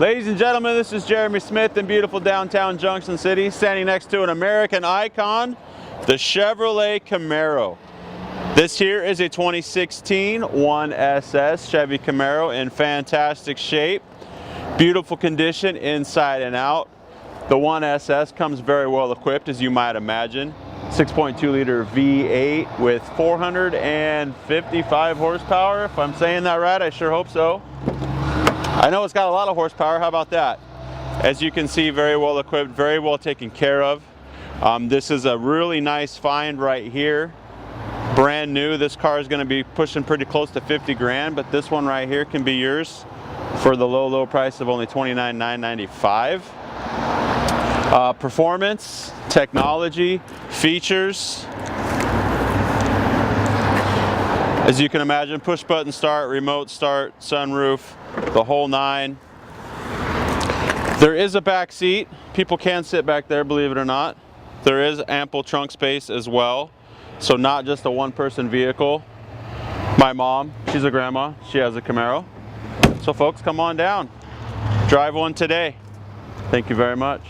Ladies and gentlemen, this is Jeremy.Smith in beautiful downtown Junction City, standing next to an American icon, the Chevrolet Camaro. This here is a 2016 SS Chevy Camaro in fantastic shape. Beautiful condition inside and out. The SS comes very well equipped, as you might imagine. 6.2 liter V8 with 455 horsepower. If I'm saying that right, I sure hope so. I know it's got a lot of horsepower. How about that? As you can see, very well equipped, very well taken care of. This is a really nice find right here. Brand new. This car is going to be pushing pretty close to 50 grand, but this one right here can be yours for the low price of only $29,995. Performance, technology, features. As you can imagine, push button start, remote start, sunroof, the whole nine. There is a back seat. People can sit back there, believe it or not. There is ample trunk space as well. So not just a one-person vehicle. My mom, she's a grandma, she has a Camaro. So folks, come on down. Drive one today. Thank you very much.